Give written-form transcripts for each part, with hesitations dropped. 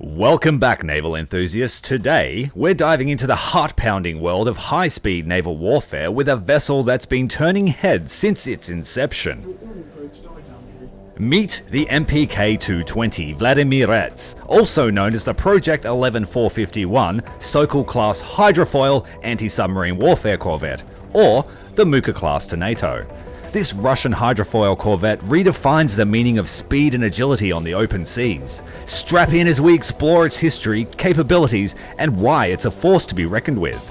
Welcome back, naval enthusiasts. Today, we're diving into the heart-pounding world of high-speed naval warfare with a vessel that's been turning heads since its inception. Meet the MPK-220 Vladimirets, also known as the Pr.11451 Sokol-class Hydrofoil anti-submarine warfare corvette, or the mukha-class to NATO. This Russian hydrofoil corvette redefines the meaning of speed and agility on the open seas. Strap in as we explore its history, capabilities, and why it's a force to be reckoned with.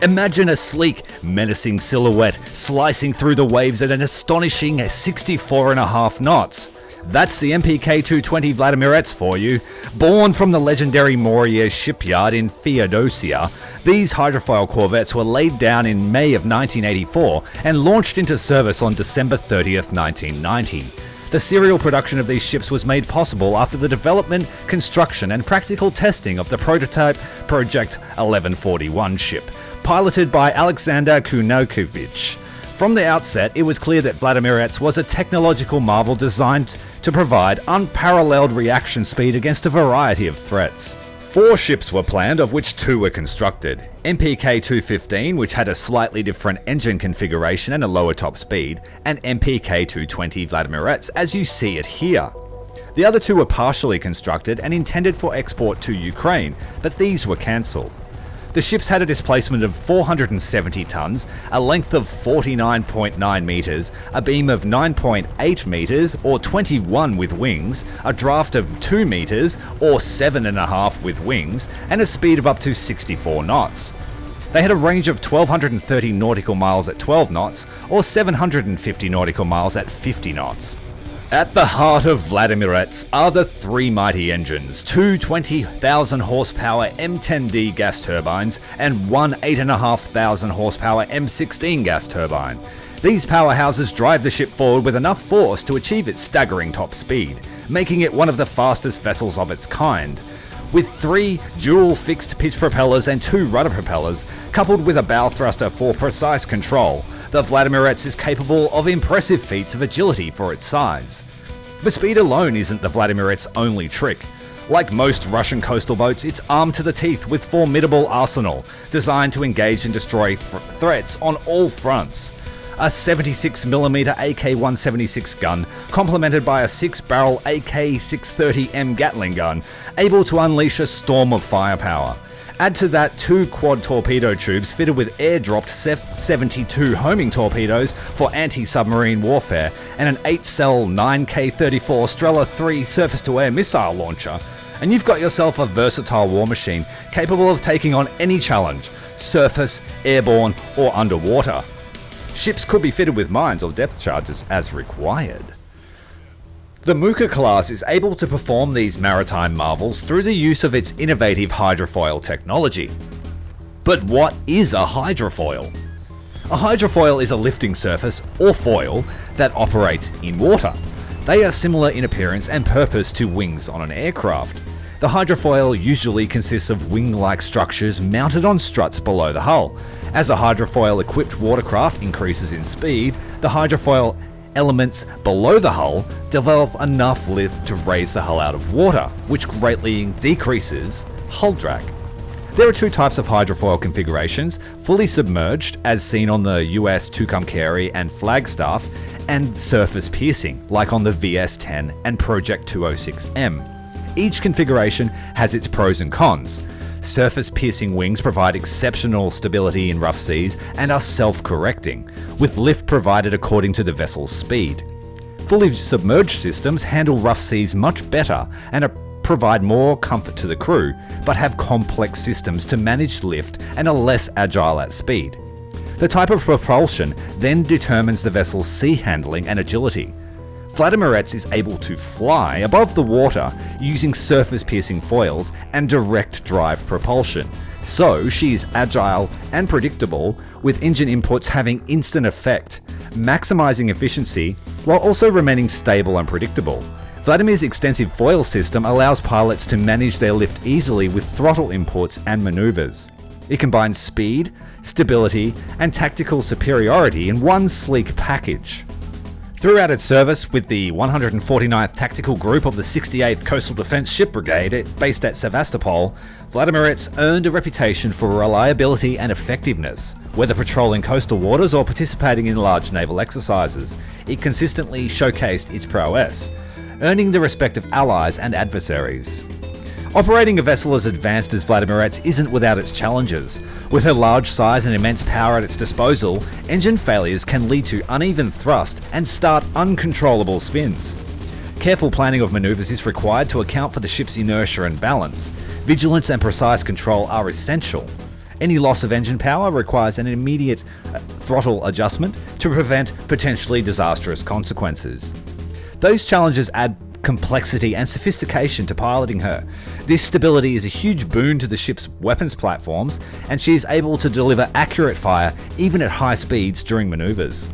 Imagine a sleek, menacing silhouette slicing through the waves at an astonishing 64.5 knots. That's the MPK-220 Vladimirets for you. Born from the legendary Moria shipyard in Feodosia, these hydrofoil corvettes were laid down in May of 1984 and launched into service on December 30th, 1990. The serial production of these ships was made possible after the development, construction, and practical testing of the prototype Pr.11451 ship, piloted by Alexander Kunakovich. From the outset, it was clear that Vladimirets was a technological marvel designed to provide unparalleled reaction speed against a variety of threats. 4 ships were planned, of which 2 were constructed. MPK-215, which had a slightly different engine configuration and a lower top speed, and MPK-220 Vladimirets, as you see it here. The other 2 were partially constructed and intended for export to Ukraine, but these were cancelled. The ships had a displacement of 470 tons, a length of 49.9 meters, a beam of 9.8 meters or 21 with wings, a draft of 2 meters or 7.5 with wings, and a speed of up to 64 knots. They had a range of 1,230 nautical miles at 12 knots or 750 nautical miles at 50 knots. At the heart of Vladimirets are the 3 mighty engines, 2 20,000 horsepower M10D gas turbines and 1 8,500 horsepower M16 gas turbine. These powerhouses drive the ship forward with enough force to achieve its staggering top speed, making it one of the fastest vessels of its kind. With 3 dual fixed pitch propellers and 2 rudder propellers, coupled with a bow thruster for precise control, the Vladimirets is capable of impressive feats of agility for its size. But speed alone isn't the Vladimirets' only trick. Like most Russian coastal boats, it's armed to the teeth with formidable arsenal, designed to engage and destroy threats on all fronts. A 76mm AK-176 gun, complemented by a 6-barrel AK-630M Gatling gun, able to unleash a storm of firepower. Add to that 2 quad torpedo tubes fitted with air-dropped 72 homing torpedoes for anti-submarine warfare and an 8-cell 9K-34 Strela 3 surface-to-air missile launcher, and you've got yourself a versatile war machine capable of taking on any challenge, surface, airborne, or underwater. Ships could be fitted with mines or depth charges as required. The mukha-class is able to perform these maritime marvels through the use of its innovative hydrofoil technology. But what is a hydrofoil? A hydrofoil is a lifting surface, or foil, that operates in water. They are similar in appearance and purpose to wings on an aircraft. The hydrofoil usually consists of wing-like structures mounted on struts below the hull. As a hydrofoil-equipped watercraft increases in speed, the hydrofoil elements below the hull develop enough lift to raise the hull out of water, which greatly decreases hull drag. There are 2 types of hydrofoil configurations: fully submerged, as seen on the US Tucumcari and Flagstaff, and surface piercing, like on the VS-10 and Project 206M. Each configuration has its pros and cons. Surface-piercing wings provide exceptional stability in rough seas and are self-correcting, with lift provided according to the vessel's speed. Fully submerged systems handle rough seas much better and provide more comfort to the crew, but have complex systems to manage lift and are less agile at speed. The type of propulsion then determines the vessel's sea handling and agility. Vladimirets is able to fly above the water using surface-piercing foils and direct drive propulsion, so she is agile and predictable, with engine inputs having instant effect, maximizing efficiency while also remaining stable and predictable. Vladimir's extensive foil system allows pilots to manage their lift easily with throttle inputs and maneuvers. It combines speed, stability, and tactical superiority in one sleek package. Throughout its service with the 149th Tactical Group of the 68th Coastal Defence Ship Brigade, based at Sevastopol, Vladimirets earned a reputation for reliability and effectiveness. Whether patrolling coastal waters or participating in large naval exercises, it consistently showcased its prowess, earning the respect of allies and adversaries. Operating a vessel as advanced as Vladimirets isn't without its challenges. With her large size and immense power at its disposal, engine failures can lead to uneven thrust and start uncontrollable spins. Careful planning of maneuvers is required to account for the ship's inertia and balance. Vigilance and precise control are essential. Any loss of engine power requires an immediate throttle adjustment to prevent potentially disastrous consequences. Those challenges add complexity and sophistication to piloting her. This stability is a huge boon to the ship's weapons platforms, and she is able to deliver accurate fire even at high speeds during maneuvers.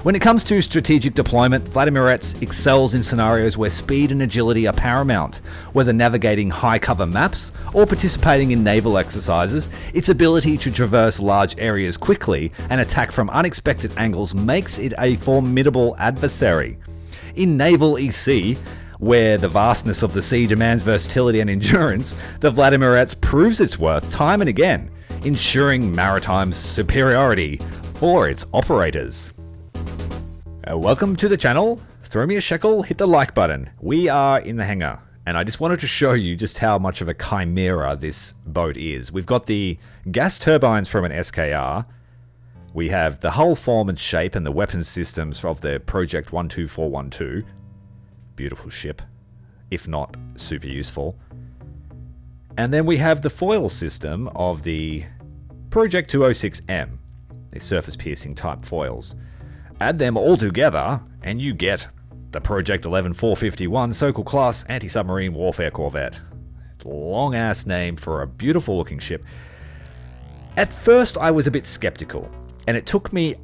When it comes to strategic deployment, Vladimirets excels in scenarios where speed and agility are paramount. Whether navigating high cover maps or participating in naval exercises, its ability to traverse large areas quickly and attack from unexpected angles makes it a formidable adversary. In naval EC, where the vastness of the sea demands versatility and endurance, the Vladimirets proves its worth time and again, ensuring maritime superiority for its operators. Welcome to the channel. Throw me a shekel, hit the like button. We are in the hangar, and I just wanted to show you just how much of a chimera this boat is. We've got the gas turbines from an SKR. We have the hull form and shape and the weapons systems of the Pr.11451. Beautiful ship, if not super useful. And then we have the foil system of the Pr.206M, the surface piercing type foils. Add them all together and you get the Pr.11451 Sokol-class anti-submarine warfare corvette. Long ass name for a beautiful looking ship. At first I was a bit skeptical, and it took me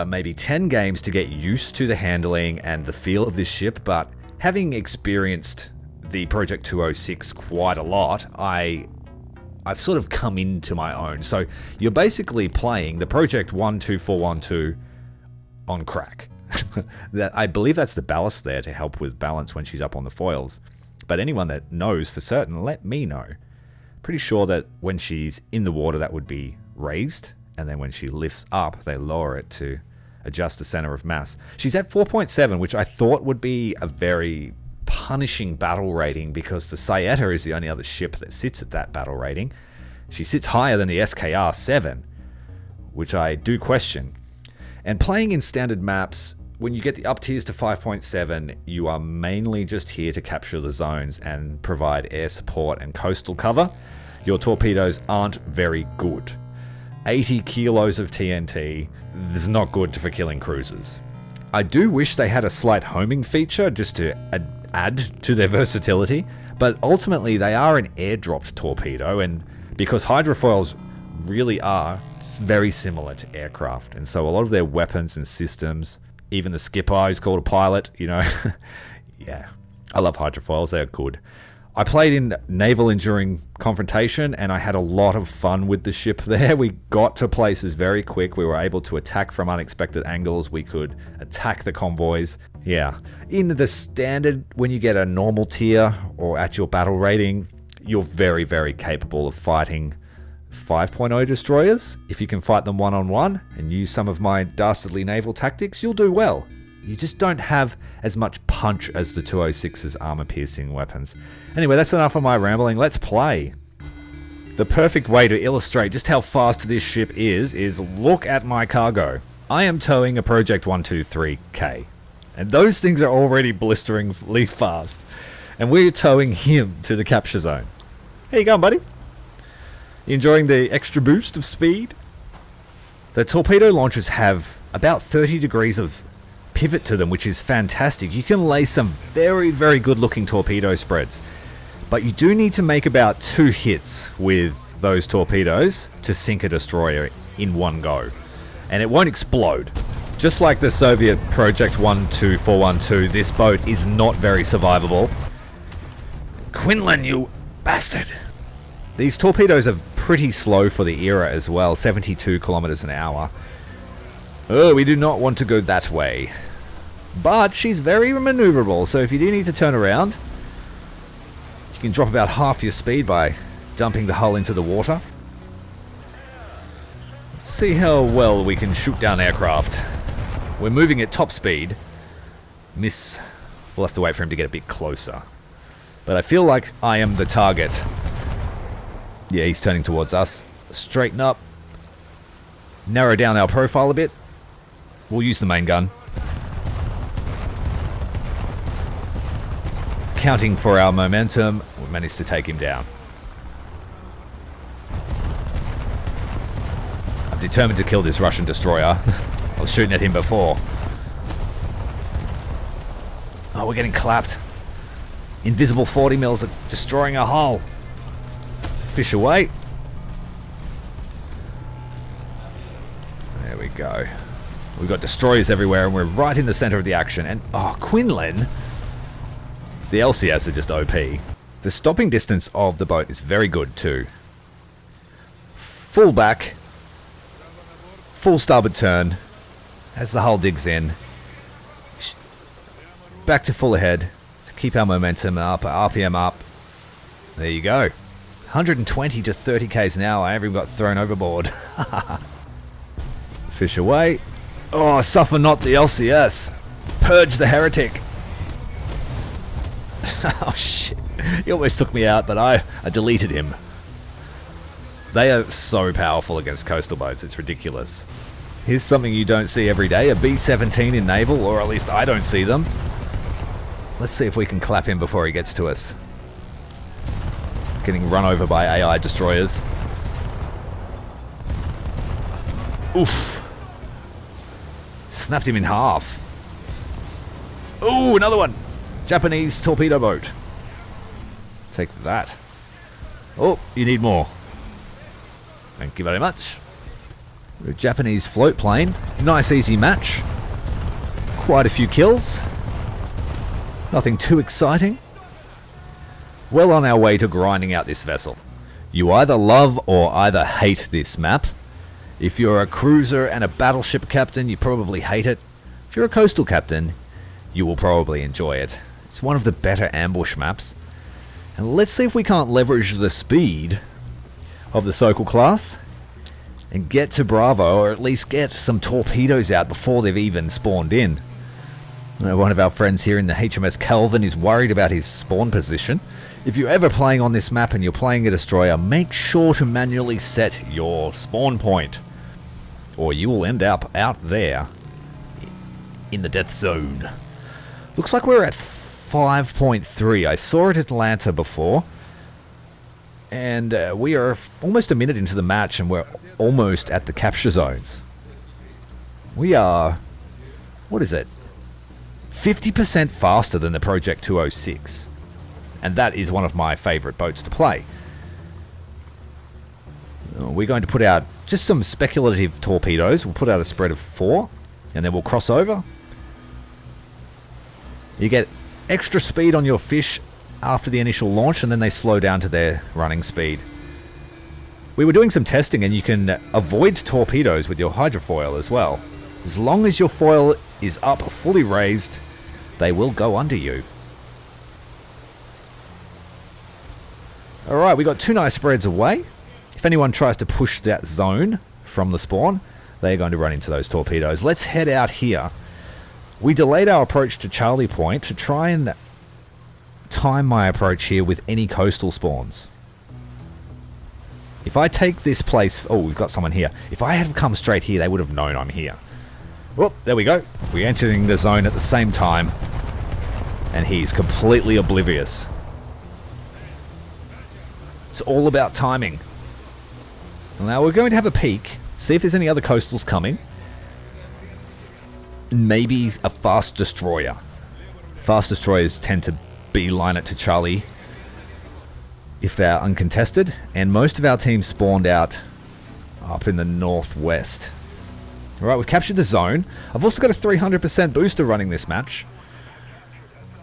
maybe 10 games to get used to the handling and the feel of this ship, but having experienced the Pr.206 quite a lot, I've sort of come into my own. So you're basically playing the Pr.12412 on crack. I believe that's the ballast there to help with balance when she's up on the foils. But anyone that knows for certain, let me know. Pretty sure that when she's in the water that would be raised, and then when she lifts up, they lower it to adjust the center of mass. She's at 4.7, which I thought would be a very punishing battle rating because the Saeta is the only other ship that sits at that battle rating. She sits higher than the SKR 7, which I do question. And playing in standard maps, when you get the up tiers to 5.7, you are mainly just here to capture the zones and provide air support and coastal cover. Your torpedoes aren't very good. 80 kilos of TNT is not good for killing cruisers. I do wish they had a slight homing feature just to add to their versatility, but ultimately they are an airdropped torpedo, and because hydrofoils really are very similar to aircraft, and so a lot of their weapons and systems, even the skipper who's called a pilot, you know, yeah, I love hydrofoils, they're good. I played in naval enduring confrontation and I had a lot of fun with the ship there. We got to places very quick. We were able to attack from unexpected angles. We could attack the convoys. Yeah. In the standard, when you get a normal tier or at your battle rating, you're very, very capable of fighting 5.0 destroyers. If you can fight them one-on-one and use some of my dastardly naval tactics, you'll do well. You just don't have as much punch as the 206's armor-piercing weapons. Anyway, that's enough of my rambling. Let's play. The perfect way to illustrate just how fast this ship is look at my cargo. I am towing a Pr.123K, and those things are already blisteringly fast. And we're towing him to the capture zone. How you going, buddy? You enjoying the extra boost of speed? The torpedo launchers have about 30 degrees of pivot to them, which is fantastic. You can lay some very, very good looking torpedo spreads, but you do need to make about 2 hits with those torpedoes to sink a destroyer in one go, and it won't explode. Just like the Soviet Pr.12412, this boat is not very survivable. QUINLAN, you bastard! These torpedoes are pretty slow for the era as well, 72 kilometers an hour. Oh, we do not want to go that way. But she's very maneuverable, so if you do need to turn around, you can drop about half your speed by dumping the hull into the water. Let's see how well we can shoot down aircraft. We're moving at top speed. We'll have to wait for him to get a bit closer. But I feel like I am the target. Yeah, he's turning towards us. Straighten up. Narrow down our profile a bit. We'll use the main gun. Counting for our momentum, we managed to take him down. I'm determined to kill this Russian destroyer. I was shooting at him before. Oh, we're getting clapped. Invisible 40 mils are destroying our hull. Fish away. There we go. We've got destroyers everywhere and we're right in the center of the action. And, oh, QUINLAN. The LCS are just OP. The stopping distance of the boat is very good too. Full back. Full starboard turn. As the hull digs in. Back to full ahead. To keep our momentum up, RPM up. There you go. 120 to 30 k's an hour. I haven't got thrown overboard. Fish away. Oh, suffer not the LCS. Purge the heretic. Oh shit. He almost took me out, but I deleted him. They are so powerful against coastal boats, it's ridiculous. Here's something you don't see every day, a B-17 in naval, or at least I don't see them. Let's see if we can clap him before he gets to us. Getting run over by AI destroyers. Oof. Snapped him in half. Ooh, another one. Japanese torpedo boat. Take that. Oh, you need more. Thank you very much. A Japanese float plane. Nice easy match. Quite a few kills. Nothing too exciting. Well on our way to grinding out this vessel. You either love or either hate this map. If you're a cruiser and a battleship captain, you probably hate it. If you're a coastal captain, you will probably enjoy it. It's one of the better ambush maps. And let's see if we can't leverage the speed of the Sokol-class and get to Bravo, or at least get some torpedoes out before they've even spawned in. One of our friends here in the HMS Calvin is worried about his spawn position. If you're ever playing on this map and you're playing a destroyer, make sure to manually set your spawn point, or you will end up out there in the death zone. Looks like we're at 5.3. I saw it at Atlanta before. And we are almost a minute into the match and we're almost at the capture zones. We are, what is it? 50% faster than the Project 206. And that is one of my favorite boats to play. We're going to put out just some speculative torpedoes. We'll put out a spread of 4 and then we'll cross over. You get extra speed on your fish after the initial launch and then they slow down to their running speed. We were doing some testing and you can avoid torpedoes with your hydrofoil as well. As long as your foil is up, fully raised, they will go under you. Alright, we got 2 nice spreads away. If anyone tries to push that zone from the spawn, they're going to run into those torpedoes. Let's head out here. We delayed our approach to Charlie Point to try and time my approach here with any coastal spawns. If I take this place... Oh, we've got someone here. If I had come straight here, they would have known I'm here. Well, there we go. We're entering the zone at the same time. And he's completely oblivious. It's all about timing. Now we're going to have a peek. See if there's any other coastals coming. Maybe a fast destroyer. Fast destroyers tend to beeline it to Charlie if they're uncontested, and most of our team spawned out up in the northwest. Alright, we've captured the zone. I've also got a 300% booster running this match.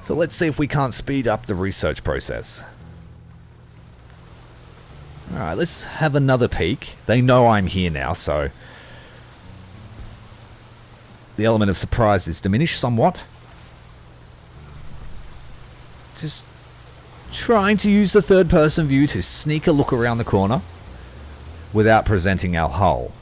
So let's see if we can't speed up the research process. Alright, let's have another peek. They know I'm here now, so the element of surprise is diminished somewhat. Just trying to use the third person view to sneak a look around the corner without presenting our hull.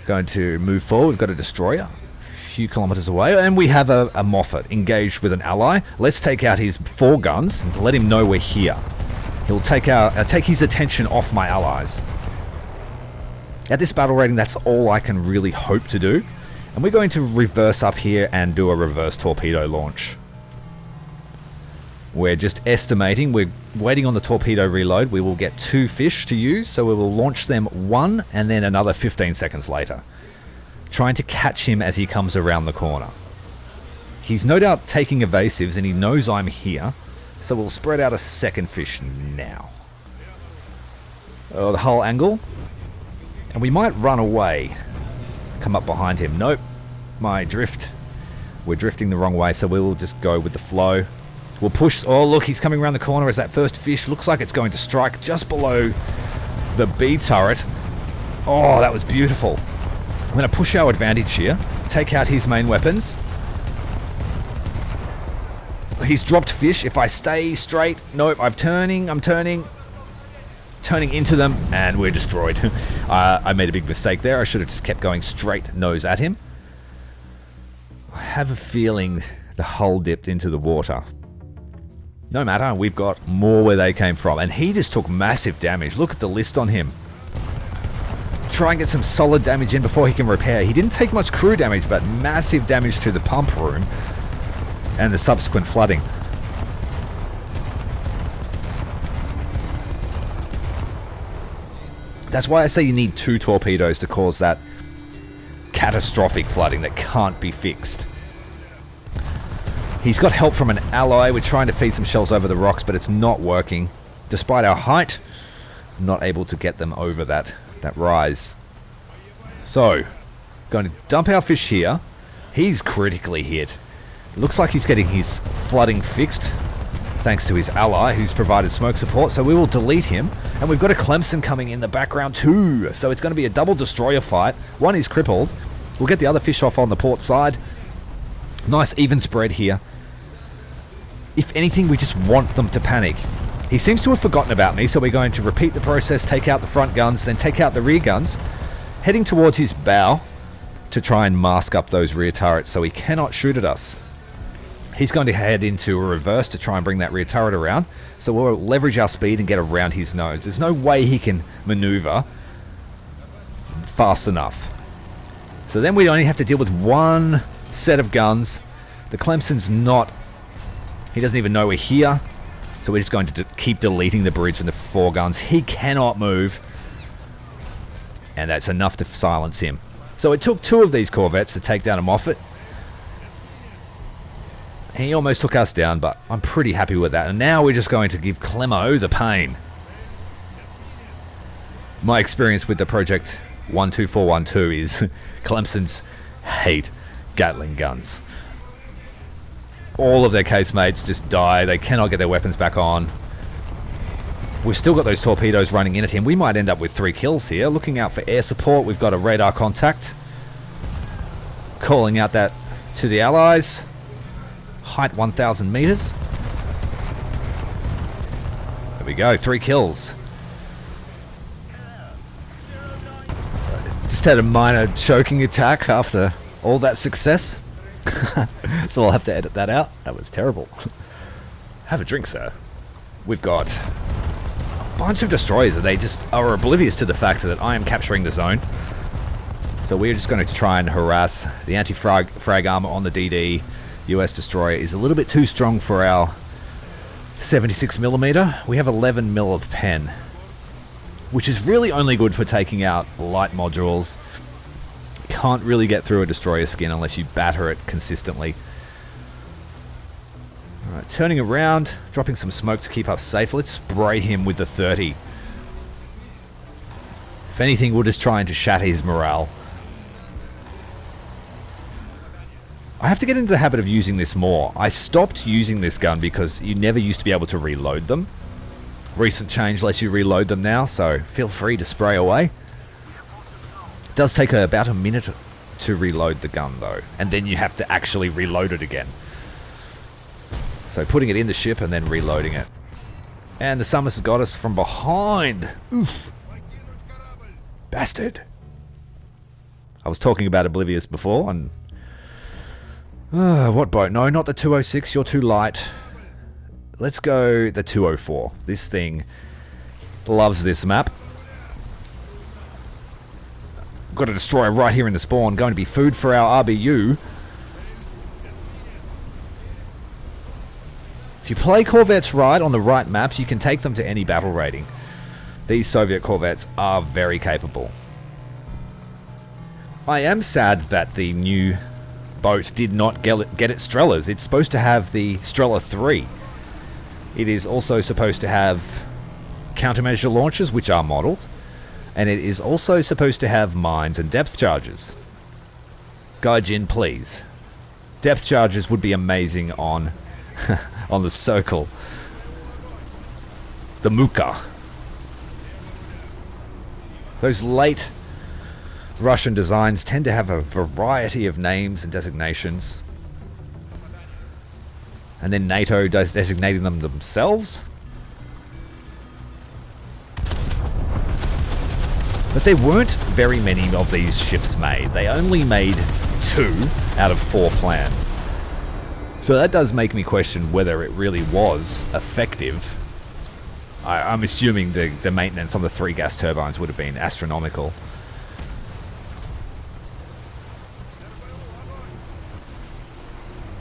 Going to move forward. We've got a destroyer a few kilometers away, and we have a Moffat engaged with an ally. Let's take out his 4 guns and let him know we're here. He'll take his attention off my allies. At this battle rating, that's all I can really hope to do. And we're going to reverse up here and do a reverse torpedo launch. We're just estimating, we're waiting on the torpedo reload. We will get 2 fish to use, so we will launch them 1 and then another 15 seconds later. Trying to catch him as he comes around the corner. He's no doubt taking evasives and he knows I'm here, so we'll spread out a second fish now. Oh, the hull angle. And we might run away. Come up behind him. Nope. My drift. We're drifting the wrong way, so we will just go with the flow. We'll push. Oh, look, he's coming around the corner as that first fish. Looks like it's going to strike just below the B turret. Oh, that was beautiful. I'm going to push our advantage here. Take out his main weapons. He's dropped fish. If I stay straight. Nope, I'm turning into them, and we're destroyed. I made a big mistake there. I should have just kept going straight nose at him. I have a feeling the hull dipped into the water. No matter, we've got more where they came from. And he just took massive damage. Look at the list on him. Try and get some solid damage in before he can repair. He didn't take much crew damage, but massive damage to the pump room and the subsequent flooding. That's why I say you need 2 torpedoes to cause that catastrophic flooding that can't be fixed. He's got help from an ally. We're trying to feed some shells over the rocks, but it's not working. Despite our height, not able to get them over that rise. So, going to dump our fish here. He's critically hit. Looks like he's getting his flooding fixed, thanks to his ally who's provided smoke support, so we will delete him. And we've got a Clemson coming in the background too, so it's going to be a double destroyer fight. One is crippled. We'll get the other fish off on the port side. Nice even spread here. If anything, we just want them to panic. He seems to have forgotten about me, so we're going to repeat the process, take out the front guns, then take out the rear guns, heading towards his bow to try and mask up those rear turrets so he cannot shoot at us. He's going to head into a reverse to try and bring that rear turret around, so we'll leverage our speed and get around his nose. There's no way he can maneuver fast enough. So then we only have to deal with 1 set of guns. The Clemson's not... He doesn't even know we're here. So we're just going to keep deleting the bridge and the 4 guns. He cannot move. And that's enough to silence him. So it took 2 of these Corvettes to take down a Moffat. He almost took us down, but I'm pretty happy with that. And now we're just going to give Clemo the pain. My experience with the Project 12412 is Clemson's hate Gatling guns. All of their casemates just die. They cannot get their weapons back on. We've still got those torpedoes running in at him. We might end up with 3 kills here. Looking out for air support. We've got a radar contact. Calling out that to the allies. Height 1,000 meters. There we go. 3 kills. Just had a minor choking attack after all that success. So I'll have to edit that out. That was terrible. Have a drink, sir. We've got a bunch of destroyers and they just are oblivious to the fact that I am capturing the zone. So we're just going to try and harass the anti-frag armor on the DD. US destroyer is a little bit too strong for our 76mm. We have 11 mil of pen, which is really only good for taking out light modules. Can't really get through a destroyer skin unless you batter it consistently. Alright, turning around, dropping some smoke to keep us safe. Let's spray him with the 30. If anything, we're just trying to shatter his morale. I have to get into the habit of using this more. I stopped using this gun because you never used to be able to reload them. Recent change lets you reload them now, so feel free to spray away. It does take about a minute to reload the gun though, and then you have to actually reload it again. So putting it in the ship and then reloading it. And the Summers has got us from behind. Oof. Bastard. I was talking about Oblivious before, and... what boat? No, not the 206, you're too light. Let's go the 204. This thing loves this map. Got a destroyer right here in the spawn. Going to be food for our RBU. If you play Corvettes right on the right maps, you can take them to any battle rating. These Soviet Corvettes are very capable. I am sad that the new boat did not get its Strelas. It's supposed to have the Strela 3. It is also supposed to have countermeasure launchers, which are modelled. And it is also supposed to have mines and depth charges. Gaijin, please. Depth charges would be amazing on... on the Sokol. The Mukha. Those late Russian designs tend to have a variety of names and designations. And then NATO does designating them themselves. But there weren't very many of these ships made. They only made 2 out of 4 planned. So that does make me question whether it really was effective. I'm assuming the maintenance on the 3 gas turbines would have been astronomical.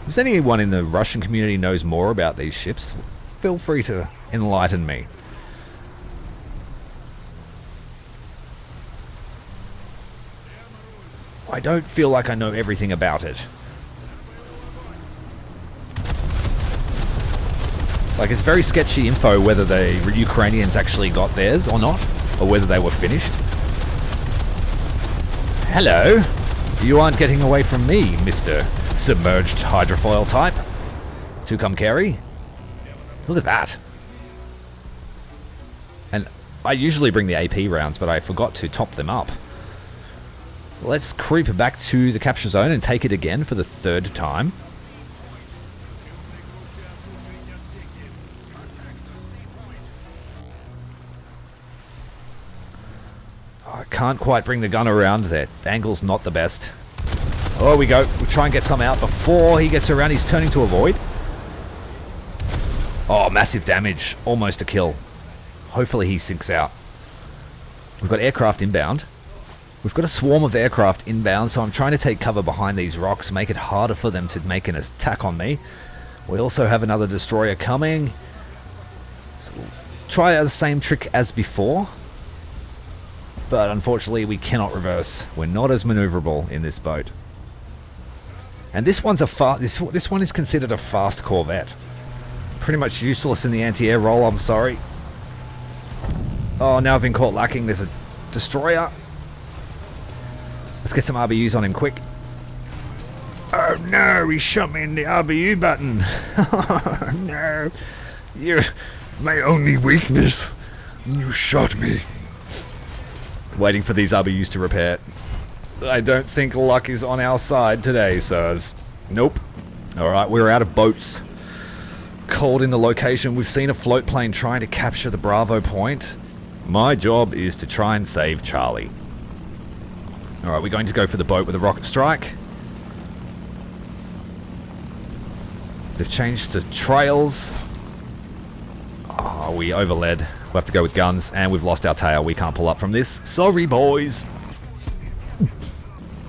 If anyone in the Russian community knows more about these ships, feel free to enlighten me. I don't feel like I know everything about it. Like, it's very sketchy info whether the Ukrainians actually got theirs or not, or whether they were finished. Hello! You aren't getting away from me, Mr. Submerged Hydrofoil type. To come carry? Look at that. And I usually bring the AP rounds, but I forgot to top them up. Let's creep back to the capture zone and take it again for the 3rd time. I can't quite bring the gun around there. The angle's not the best. Oh, we go. We'll try and get some out before he gets around. He's turning to avoid. Oh, massive damage. Almost a kill. Hopefully he sinks out. We've got aircraft inbound. We've got a swarm of aircraft inbound, so I'm trying to take cover behind these rocks, make it harder for them to make an attack on me. We also have another destroyer coming. So we'll try the same trick as before. But unfortunately we cannot reverse. We're not as maneuverable in this boat. And this one's this one is considered a fast Corvette. Pretty much useless in the anti-air role, I'm sorry. Oh, now I've been caught lacking. There's a destroyer. Let's get some RBUs on him quick. Oh no, he shot me in the RBU button. Oh no. You're my only weakness. You shot me. Waiting for these RBUs to repair. I don't think luck is on our side today, sirs. Nope. Alright, we're out of boats. Cold in the location. We've seen a float plane trying to capture the Bravo point. My job is to try and save Charlie. Alright, we're going to go for the boat with a rocket strike. They've changed to trails. Oh, we overled. We'll have to go with guns, and we've lost our tail. We can't pull up from this. Sorry, boys.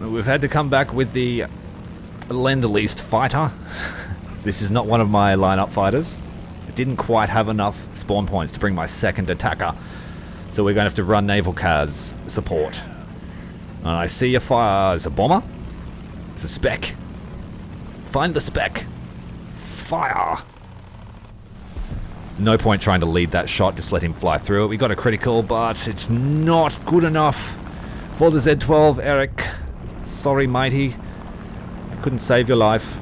We've had to come back with the Lend-Least fighter. This is not one of my lineup fighters. I didn't quite have enough spawn points to bring my second attacker. So we're going to have to run Naval CAS support. And I see a fire as a bomber. It's a spec. Find the spec. Fire. No point trying to lead that shot, just let him fly through it. We got a critical, but it's not good enough for the Z12, Eric. Sorry, matey. I couldn't save your life.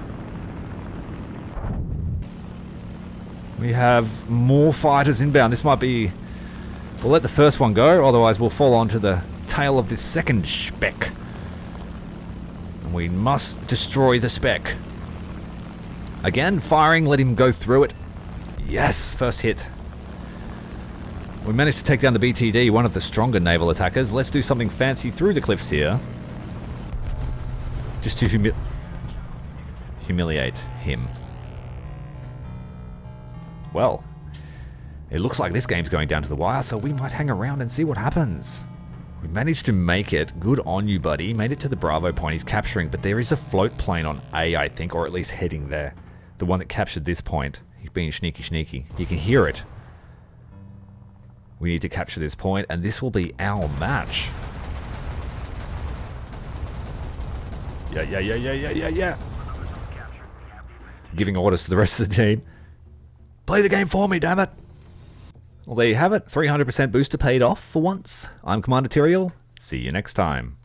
We have more fighters inbound. This might be... We'll let the first one go, otherwise we'll fall onto the tail of this second spec. And we must destroy the spec. Again, firing, let him go through it. Yes, first hit. We managed to take down the BTD, one of the stronger naval attackers. Let's do something fancy through the cliffs here. Just to humiliate him. Well, it looks like this game's going down to the wire, so we might hang around and see what happens. We managed to make it. Good on you, buddy. Made it to the Bravo point he's capturing, but there is a float plane on A, I think, or at least heading there. The one that captured this point. He's being sneaky. You can hear it. We need to capture this point, and this will be our match. Yeah. Giving orders to the rest of the team. Play the game for me, damn it. Well, there you have it. 300% booster paid off for once. I'm Cmdr. See you next time.